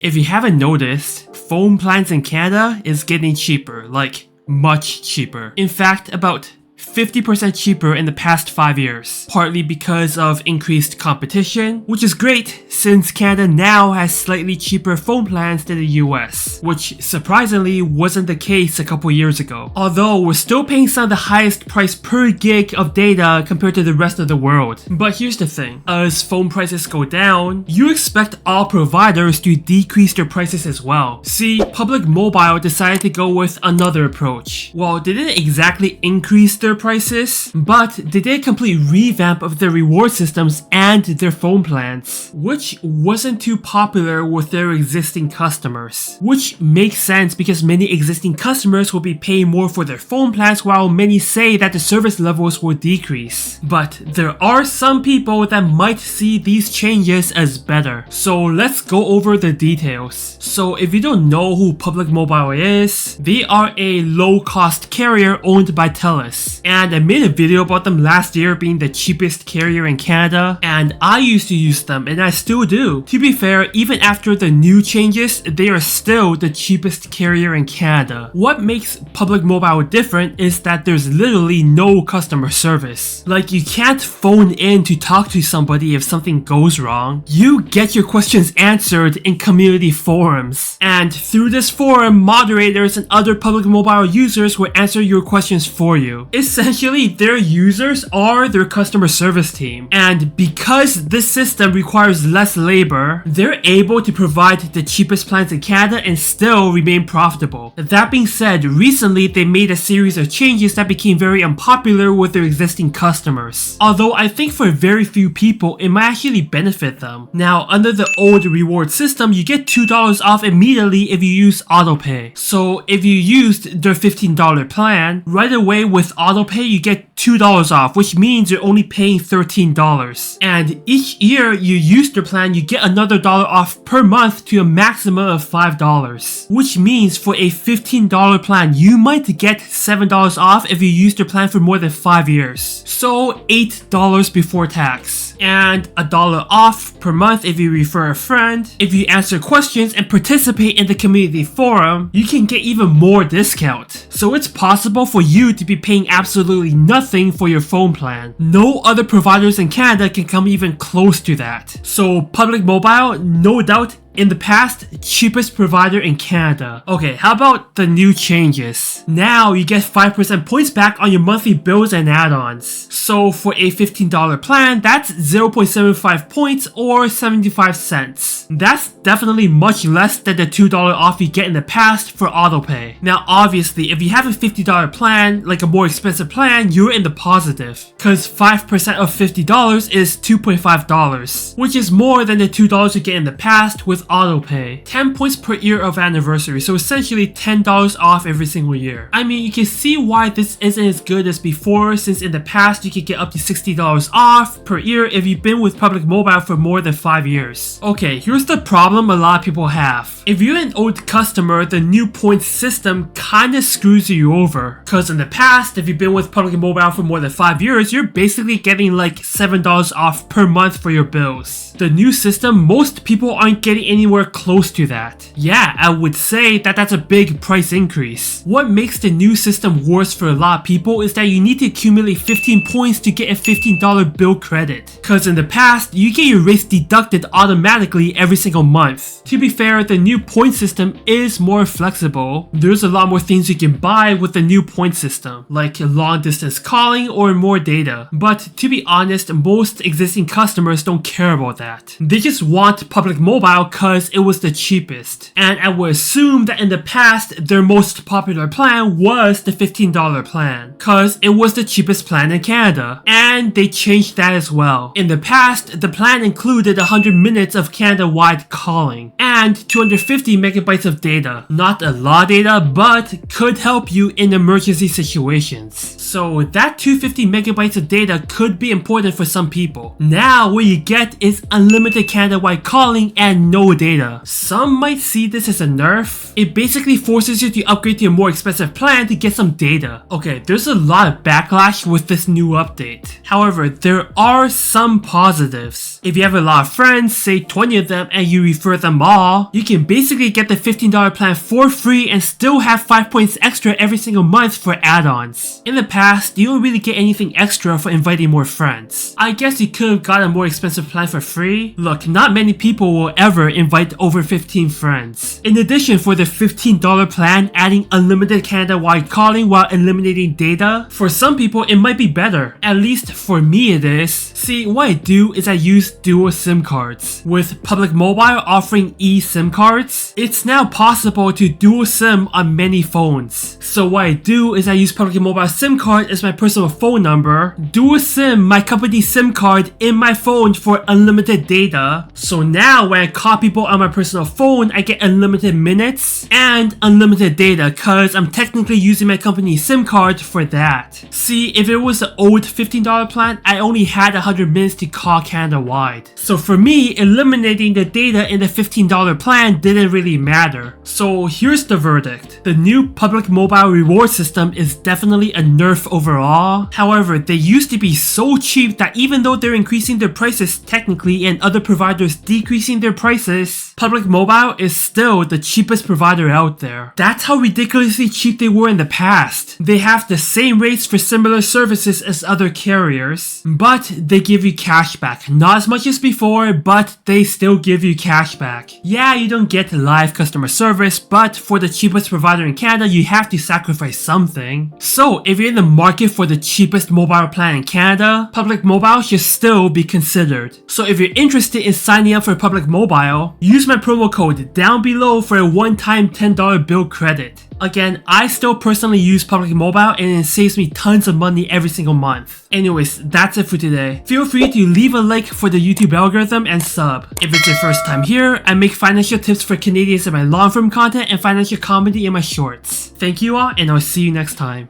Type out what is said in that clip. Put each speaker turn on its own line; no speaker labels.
If you haven't noticed, phone plans in Canada is getting cheaper, like much cheaper. In fact, about 50% cheaper in the past 5 years, partly because of increased competition, which is great since Canada now has slightly cheaper phone plans than the US, which surprisingly wasn't the case a couple years ago. Although we're still paying some of the highest price per gig of data compared to the rest of the world. But here's the thing, as phone prices go down, you expect all providers to decrease their prices as well. See, Public Mobile decided to go with another approach. Well, they didn't exactly increase their prices, but they did a complete revamp of their reward systems and their phone plans, which wasn't too popular with their existing customers. Which makes sense because many existing customers will be paying more for their phone plans while many say that the service levels will decrease. But there are some people that might see these changes as better. So let's go over the details. So if you don't know who Public Mobile is, they are a low-cost carrier owned by telus. And I made a video about them last year being the cheapest carrier in Canada, and I used to use them and I still do. To be fair, even after the new changes, they are still the cheapest carrier in Canada. What makes Public Mobile different is that there's literally no customer service. Like, you can't phone in to talk to somebody if something goes wrong. You get your questions answered in community forums. And through this forum, moderators and other Public Mobile users will answer your questions for you. Essentially, their users are their customer service team. And because this system requires less labor, they're able to provide the cheapest plans in Canada and still remain profitable. That being said, recently they made a series of changes that became very unpopular with their existing customers. Although I think for very few people, it might actually benefit them. Now, under the old reward system, you get $2 off immediately if you use autopay. So if you used their $15 plan, right away with autopay you get $2 off, which means you're only paying $13. And each year you use their plan, you get another $1 off per month to a maximum of $5. Which means for a $15 plan, you might get $7 off if you use their plan for more than 5 years. So $8 before tax. And $1 off per month if you refer a friend. If you answer questions and participate in the community forum, you can get even more discount. So it's possible for you to be paying absolutely nothing for your phone plan. No other providers in Canada can come even close to that. So Public Mobile, no doubt, in the past, cheapest provider in Canada. Okay, how about the new changes? Now you get 5% points back on your monthly bills and add-ons. So for a $15 plan, that's 0.75 points or 75 cents. That's definitely much less than the $2 off you get in the past for autopay. Now obviously, if you have a $50 plan, like a more expensive plan, you're in the positive. Cause 5% of $50 is $2.5, which is more than the $2 you get in the past with autopay. 10 points per year of anniversary, so essentially $10 off every single year. I mean, you can see why this isn't as good as before, since in the past you could get up to $60 off per year if you've been with Public Mobile for more than 5 years. Okay, here's the problem a lot of people have. If you're an old customer, the new points system kinda screws you over. Cause in the past, if you've been with Public Mobile for more than 5 years, you're basically getting like $7 off per month for your bills. The new system, most people aren't getting anywhere close to that. Yeah, I would say that that's a big price increase. What makes the new system worse for a lot of people is that you need to accumulate 15 points to get a $15 bill credit. Cause in the past, you get your rates deducted automatically every single month. To be fair, the new point system is more flexible. There's a lot more things you can buy with the new point system, like long distance calling or more data. But to be honest, most existing customers don't care about that. They just want Public Mobile because it was the cheapest. And I would assume that in the past, their most popular plan was the $15 plan, because it was the cheapest plan in Canada. And they changed that as well. In the past, the plan included 100 minutes of Canada-wide calling and 250 megabytes of data. Not a lot of data, but could help you in emergency situations. So that 250 megabytes of data could be important for some people. Now what you get is unlimited Canada-wide calling and no data. Some might see this as a nerf. It basically forces you to upgrade to a more expensive plan to get some data. Okay, there's a lot of backlash with this new update. However, there are some positives. If you have a lot of friends, say 20 of them, and you refer them all, you can basically get the $15 plan for free and still have 5 points extra every single month for add-ons. In the past, you don't really get anything extra for inviting more friends. I guess you could have got a more expensive plan for free. Look, not many people will ever invite over 15 friends. In addition, for the $15 plan, adding unlimited Canada-wide calling while eliminating data, for some people it might be better. At least for me it is. See, what I do is I use dual SIM cards. With Public Mobile offering eSIM cards, it's now possible to dual SIM on many phones. So what I do is I use Public Mobile SIM card as my personal phone number, dual SIM my company SIM card in my phone for unlimited data. So now when I call people on my personal phone, I get unlimited minutes and unlimited data cause I'm technically using my company SIM card for that. See, if it was the old $15 plan, I only had 100 minutes to call Canada-wide. So for me, eliminating the data in the $15 plan didn't really matter. So here's the verdict. The new Public Mobile reward system is definitely a nerf overall. However, they used to be so cheap that even though they're increasing their prices technically and other providers decreasing their prices, Public Mobile is still the cheapest provider out there. That's how ridiculously cheap they were in the past. They have the same rates for similar services as other carriers, but they give you cash back. Not as much as before, but they still give you cash back. Yeah, you don't get live customer service, but for the cheapest provider in Canada, you have to sacrifice something. So if you're in the market for the cheapest mobile plan in Canada, Public Mobile should still be considered. So if you're interested in signing up for Public Mobile, use my promo code down below for a one-time $10 bill credit. Again, I still personally use Public Mobile and it saves me tons of money every single month. Anyways, that's it for today. Feel free to leave a like for the YouTube algorithm and sub. If it's your first time here, I make financial tips for Canadians in my long form content and financial comedy in my shorts. Thank you all, and I'll see you next time.